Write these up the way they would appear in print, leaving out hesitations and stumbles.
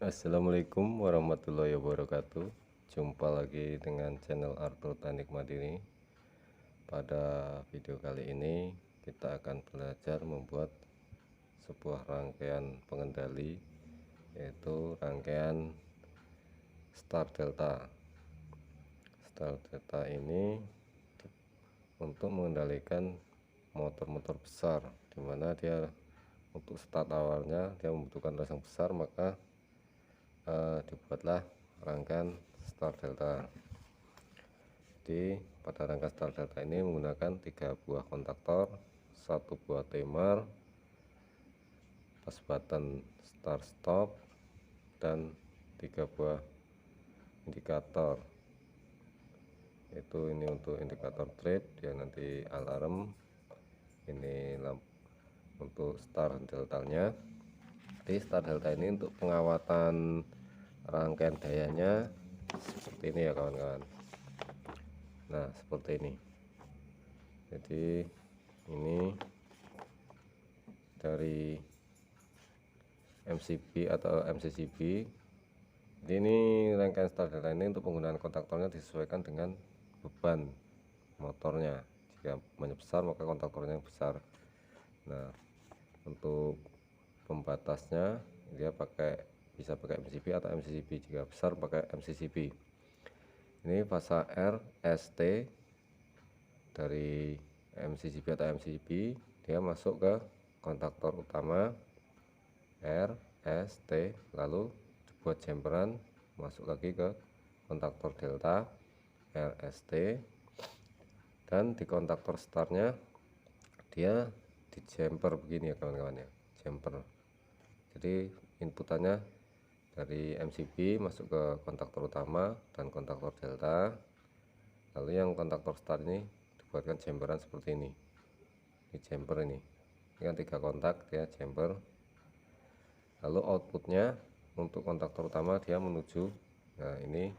Assalamualaikum warahmatullahi wabarakatuh. Jumpa lagi dengan channel Arthur Teknik Mandiri. Pada video kali ini kita akan belajar membuat sebuah rangkaian pengendali, yaitu rangkaian Star Delta. Star Delta ini untuk mengendalikan motor-motor besar, dimana dia untuk start awalnya dia membutuhkan rasa besar, maka dibuatlah rangkaian Star Delta. Jadi pada rangkaian Star Delta ini menggunakan 3 buah kontaktor, 1 buah timer, push button start stop, dan 3 buah indikator. Itu ini untuk indikator trip, dia nanti alarm. Ini untuk Star Delta-nya. Jadi Star Delta ini untuk pengawatan rangkaian dayanya seperti ini ya kawan-kawan. Nah seperti ini. Jadi ini dari MCB atau MCCB. Jadi ini rangkaian Star Delta ini untuk penggunaan kontaktornya disesuaikan dengan beban motornya. Jika banyak besar maka kontaktornya besar. Nah untuk pembatasnya dia bisa pakai MCB atau MCCB, jika besar pakai MCCB. Ini fasa R, ST dari MCCB atau MCCB, dia masuk ke kontaktor utama R, S, T, lalu dibuat jumperan masuk lagi ke kontaktor delta R, S, T, dan di kontaktor startnya dia di jumper begini ya kawan-kawan ya, jumper. Jadi inputannya dari MCB masuk ke kontaktor utama dan kontaktor delta, lalu yang kontaktor start ini dibuatkan jumperan seperti ini. Ini jumper ini kan 3 kontak ya, jumper. Lalu outputnya untuk kontaktor utama dia menuju, nah ini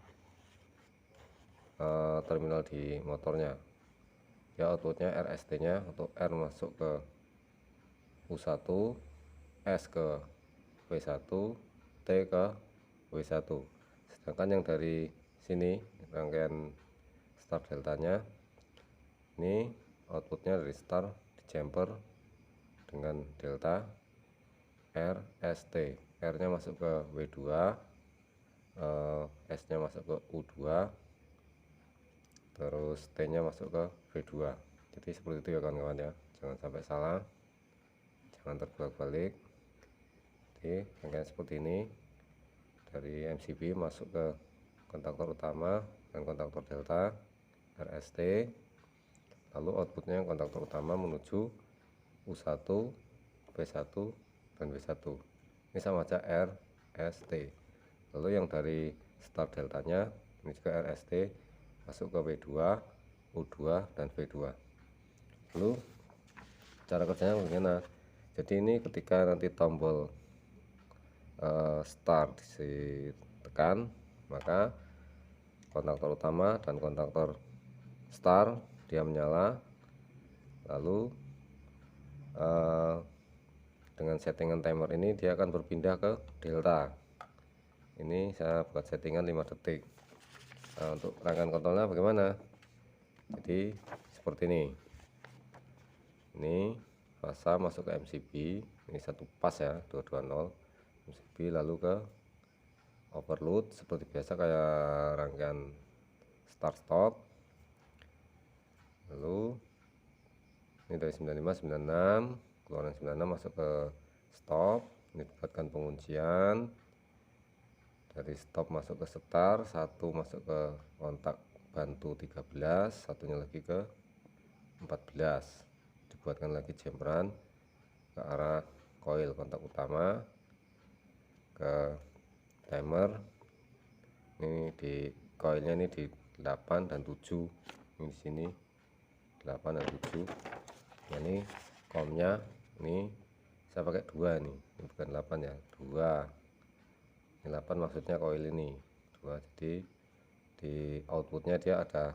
terminal di motornya ya, outputnya RST nya untuk R masuk ke U1, S ke W1, T ke W1. Sedangkan yang dari sini rangkaian start deltanya ini outputnya dari start di jumper dengan delta R, S, T. R nya masuk ke W2, S nya masuk ke U2, terus T nya masuk ke V2. Jadi seperti itu ya kawan-kawan ya, jangan sampai salah, jangan terbalik-balik. Jadi rangkaian seperti ini dari MCB masuk ke kontaktor utama dan kontaktor delta RST, lalu outputnya kontaktor utama menuju U1, V1, dan W1. Ini sama aja R, S, T. Lalu yang dari start deltanya ini juga RST masuk ke W2, U2, dan V2. Lalu cara kerjanya bagaimana? Jadi ini ketika nanti tombol start ditekan, maka kontaktor utama dan kontaktor start dia menyala. Lalu dengan settingan timer ini dia akan berpindah ke delta. Ini saya buat settingan 5 detik. Nah, untuk rangkaian kontrolnya bagaimana? Jadi seperti ini. Ini fasa masuk ke MCB, ini satu pas ya, 220 MCB, lalu ke overload seperti biasa kayak rangkaian start stop. Lalu ini dari 95 96 keluaran 96 masuk ke stop, ini buatkan penguncian. Dari stop masuk ke start, satu masuk ke kontak bantu 13, satunya lagi ke 14, dibuatkan lagi jumperan ke arah coil kontak utama ke timer. Ini di coilnya ini di 8 dan 7, ini di sini 8 dan 7. Nah, ini komnya ini saya pakai 2 nih, ini bukan 8 ya, 2. Ini 8 maksudnya coil ini 2. Jadi di outputnya dia ada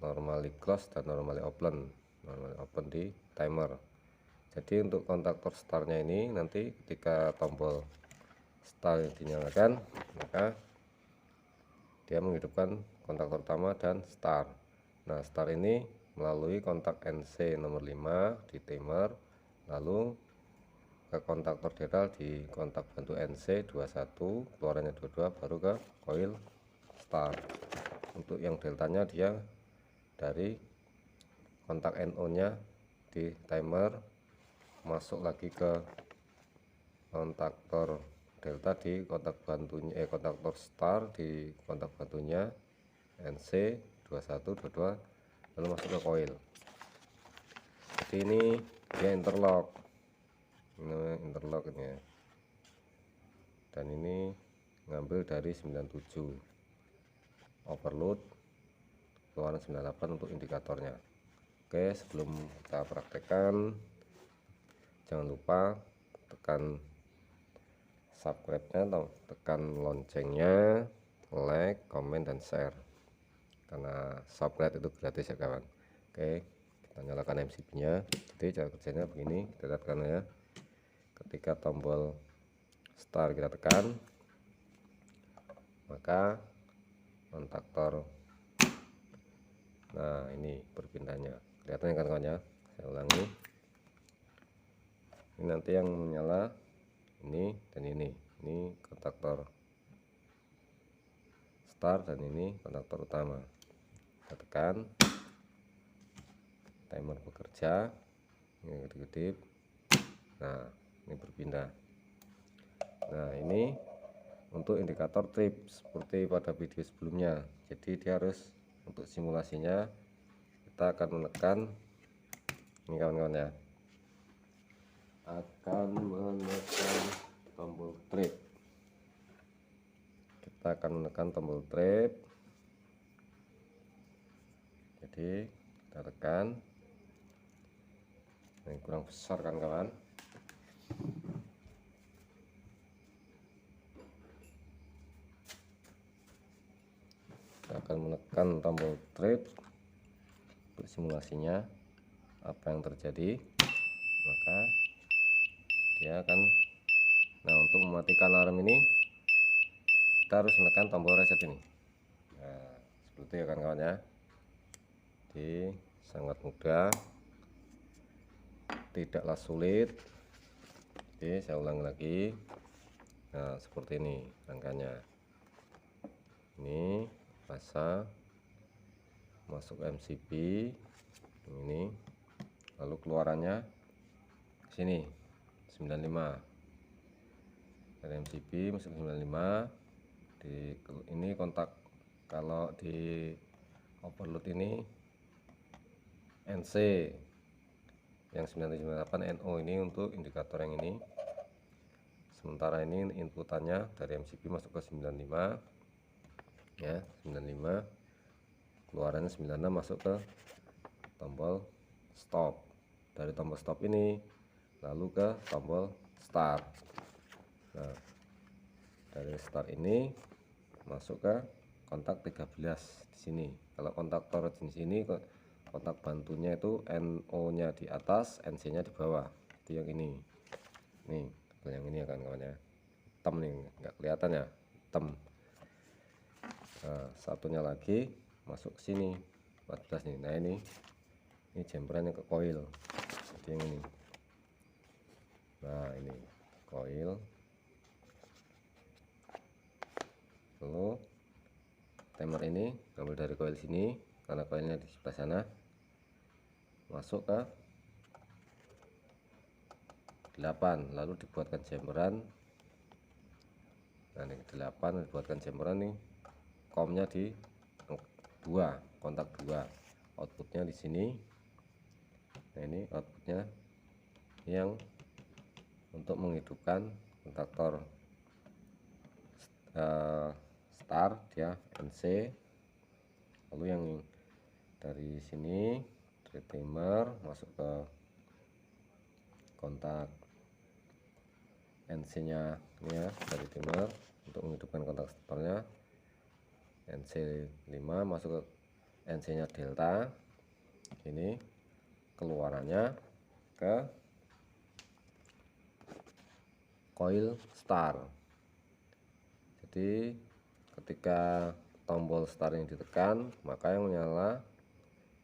normally close dan normally open. Normally open di timer. Jadi untuk kontaktor startnya ini nanti ketika tombol start dinyalakan, maka dia menghidupkan kontaktor utama dan start. Nah, start ini melalui kontak NC nomor 5 di timer, lalu ke kontaktor delta di kontak bantu NC 21, keluarannya 22, baru ke coil start. Untuk yang deltanya dia dari kontak NO nya di timer masuk lagi ke kontaktor delta di kontak bantunya, kontaktor start di kontak bantunya NC 21 22, lalu masuk ke coil. Jadi ini dia interlock, ini interlock ini ya. Dan ini ngambil dari 97 overload, keluaran 98 untuk indikatornya. Oke, sebelum kita praktekkan, jangan lupa tekan subscribe-nya atau tekan loncengnya, like, komen, dan share, karena subscribe itu gratis ya kawan. Oke, kita nyalakan MCB nya. Jadi cara kerjanya begini, kita tekan ya. Ketika tombol start kita tekan, maka kontaktor, nah ini berpindahnya, kelihatan kan kawan ya. Saya ulangi, ini nanti yang menyala ini dan ini kontaktor start dan ini kontaktor utama. Kita tekan, timer bekerja, ini kedip-kedip. Nah, ini berpindah. Nah, ini untuk indikator trip seperti pada video sebelumnya. Jadi dia harus, untuk simulasinya kita akan menekan ini kawan-kawan ya, akan menekan tombol trip. Kita akan menekan tombol trip. Jadi kita tekan, ini kurang besar kan kawan. Kita akan menekan tombol trip untuk simulasinya apa yang terjadi, maka dia akan, nah untuk mematikan alarm ini kita harus menekan tombol reset ini. Nah, seperti itu ya kan kawan ya. Jadi sangat mudah, tidaklah sulit. Jadi saya ulang lagi. Nah, seperti ini rangkanya. Ini pasang, masuk MCB ini, lalu keluarannya sini 95 dari MCB masuk 95 di ini kontak. Kalau di overload ini NC yang 998 NO ini untuk indikator yang ini. Sementara ini inputannya dari MCB masuk ke 95 ya, 95, keluarannya 96 masuk ke tombol stop. Dari tombol stop ini lalu ke tombol start. Nah, dari start ini masuk ke kontak 13 di sini. Kalau kontaktor di sini kontak bantunya itu NO nya di atas, NC nya di bawah. Itu yang ini. Nih, yang ini kan kawan ya. Hitam nih, nggak kelihatan ya, hitam. Nah, satunya lagi masuk ke sini 14 nih. Nah, ini jemperannya ke coil. Jadi yang ini. Nah, ini coil. Lalu timer ini ambil dari coil sini, karena coilnya di sebelah sana, masuk ke 8, lalu dibuatkan jemperan. Nah, ini 8 dibuatkan jemperan nih, komnya di 2, kontak 2, outputnya di sini. Nah, ini outputnya yang untuk menghidupkan kontaktor start ya, NC. Lalu yang dari sini dari timer masuk ke kontak NC nya ini ya, dari timer untuk menghidupkan kontak starternya. NC 5 masuk ke NC nya delta, ini keluarannya ke coil start. Jadi ketika tombol start ini ditekan, maka yang menyala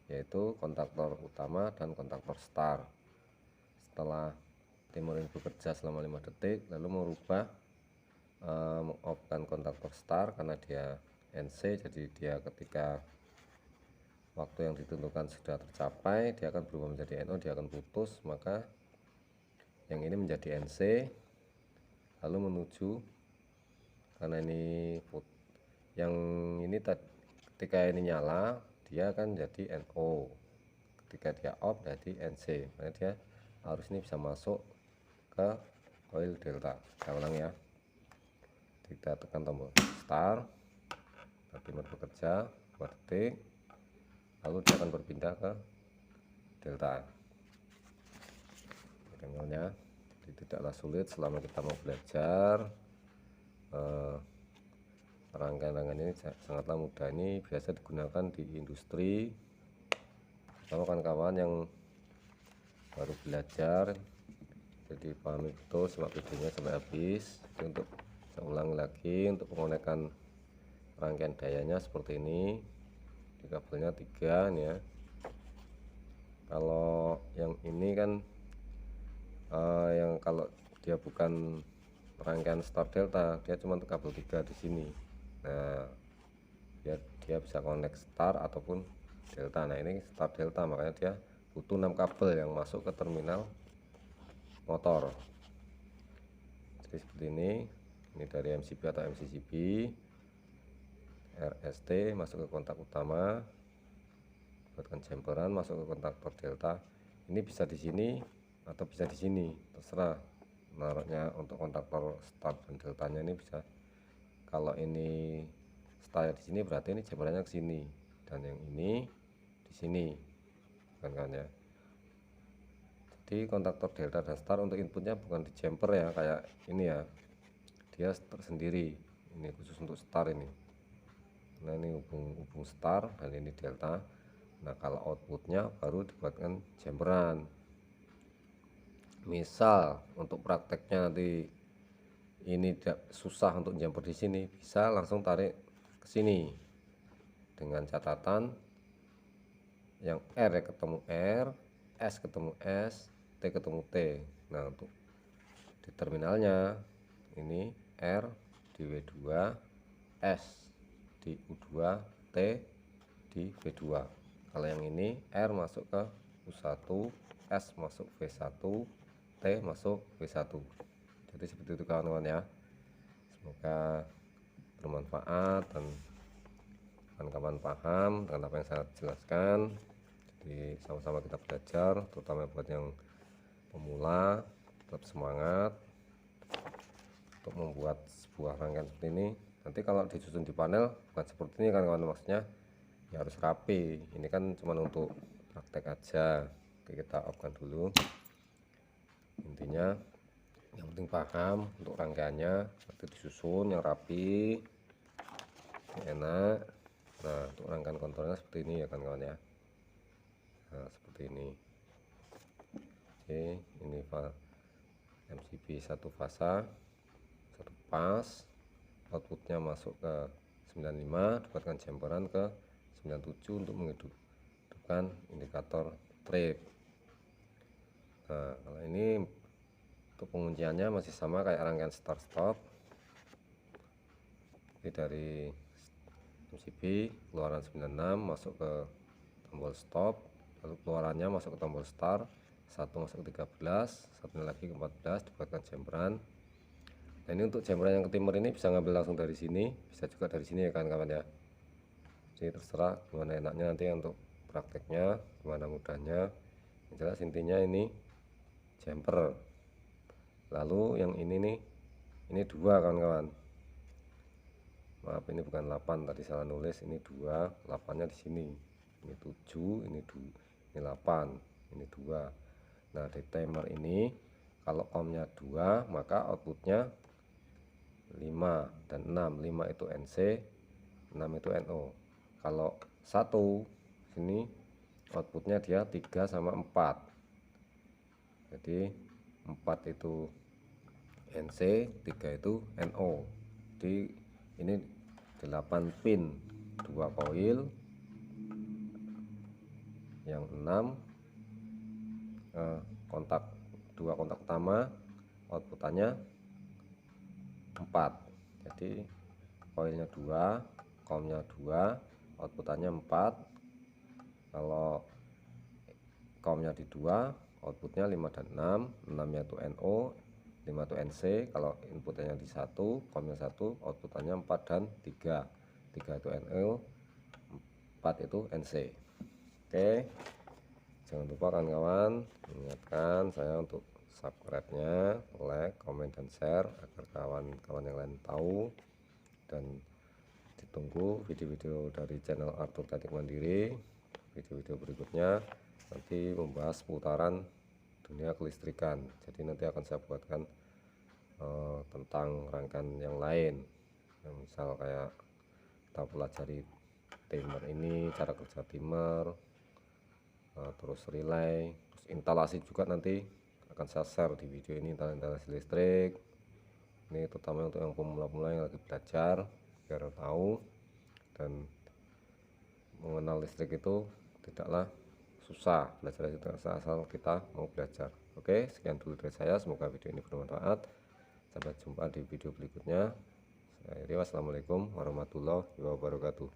yaitu kontaktor utama dan kontaktor start. Setelah timer ini bekerja selama 5 detik, lalu merubah meng-off-kan kontaktor start karena dia NC, jadi dia ketika waktu yang ditentukan sudah tercapai, dia akan berubah menjadi NO, dia akan putus, maka yang ini menjadi NC, lalu menuju, karena ini yang ini ketika ini nyala dia akan jadi NO, ketika dia off jadi NC, makanya dia arus ini bisa masuk ke coil delta. Saya ulang ya, kita tekan tombol start, timer bekerja 2 detik, lalu dia akan berpindah ke delta. Contohnya, jadi tidaklah sulit selama kita mau belajar. Rangkaian-rangkaian ini sangatlah mudah, ini biasa digunakan di industri. Kalau kawan-kawan yang baru belajar, jadi pahami betul, simak videonya sampai habis. Jadi untuk saya ulangi lagi, untuk mengonekkan rangkaian dayanya seperti ini, di kabelnya 3 nih ya. Kalau yang ini kan yang kalau dia bukan rangkaian start delta, dia cuma kabel 3 di sini. Nah, biar dia bisa connect start ataupun delta. Nah, ini start delta, makanya dia butuh 6 kabel yang masuk ke terminal motor. Jadi seperti ini dari MCB atau MCCB, RST masuk ke kontak utama, buatkan chamberan masuk ke kontaktor delta. Ini bisa di sini atau bisa di sini, terserah naruhnya. Untuk kontaktor start dan deltanya ini bisa, kalau ini startnya di sini berarti ini chamberannya ke sini, dan yang ini di sini, kan ya. Jadi kontaktor delta dan start untuk inputnya bukan di jumper ya, kayak ini ya, dia tersendiri. Ini khusus untuk start ini. Nah, ini hubung start dan ini delta. Nah, kalau outputnya baru dibuatkan chamberan. Misal untuk prakteknya nanti ini tidak susah untuk jumper di sini, bisa langsung tarik ke sini dengan catatan yang R ya ketemu R, S ketemu S, T ketemu T. Nah, untuk di terminalnya ini R di W2, S di U2, T di V2. Kalau yang ini R masuk ke U1, S masuk V1, T masuk V1. Jadi seperti itu kawan-kawan ya. Semoga bermanfaat dan kawan-kawan paham dengan apa yang saya jelaskan. Jadi sama-sama kita belajar, terutama buat yang pemula, tetap semangat untuk membuat sebuah rangkaian seperti ini. Nanti kalau disusun di panel bukan seperti ini kan kawan, maksudnya ya harus rapi. Ini kan cuma untuk praktek aja. Oke, kita off kan dulu. Intinya yang penting paham untuk rangkaiannya, nanti disusun yang rapi, enak. Nah, untuk rangkaian kontrolnya seperti ini ya kan kawan ya. Nah, seperti ini. Oke, ini MCB 1 fasa, 1 pas, outputnya masuk ke 95, dapatkan chamberan ke 97 untuk menghidupkan indikator trip. Nah, kalau ini untuk pengunciannya masih sama kayak rangkaian start stop. Ini dari MCB keluaran 96 masuk ke tombol stop, lalu keluarannya masuk ke tombol start, satu masuk ke 13, satunya lagi ke 14, dibuatkan chamberan. Nah, ini untuk chamberan yang ke timer ini bisa ngambil langsung dari sini, bisa juga dari sini ya kawan-kawan ya. Jadi terserah gimana enaknya nanti untuk prakteknya, gimana mudahnya. Yang jelas intinya ini jumper. Lalu yang ini nih, ini 2 kawan-kawan. Maaf, ini bukan 8, tadi salah nulis, ini 2, 8-nya di sini. Ini 7, ini 8, ini 2. Nah, di timer ini kalau ohmnya 2, maka outputnya 5 dan 6. 5 itu NC, 6 itu NO. Kalau 1 sini outputnya dia 3 sama 4. Jadi 4 itu NC, 3 itu NO. Jadi ini 8 pin, 2 koil, yang 6 kontak, 2 kontak utama, outputannya 4. Jadi koilnya 2, komnya 2, outputannya 4. Kalau komnya di 2, outputnya 5 dan 6. 6 nya itu NO, 5 itu NC. Kalau inputnya di 1, komnya 1, outputannya 4 dan 3. 3 itu NO, 4 itu NC. Oke, jangan lupa kawan-kawan ingatkan saya untuk subscribe-nya, like, komen, dan share agar kawan-kawan yang lain tahu. Dan ditunggu video-video dari channel Arthur Teknik Mandiri. Video-video berikutnya nanti membahas seputaran dunia kelistrikan. Jadi nanti akan saya buatkan tentang rangkaian yang lain, misal kayak kita pelajari timer ini, cara kerja timer, terus relay, terus instalasi juga nanti akan saya share di video ini, instalasi listrik. Ini terutama untuk yang pemula-pemula yang lagi belajar biar tahu, dan mengenal listrik itu tidaklah susah, belajar itu asal kita mau belajar. Oke, sekian dulu dari saya, semoga video ini bermanfaat. Sampai jumpa di video berikutnya. Saya Rio, wassalamualaikum warahmatullahi wabarakatuh.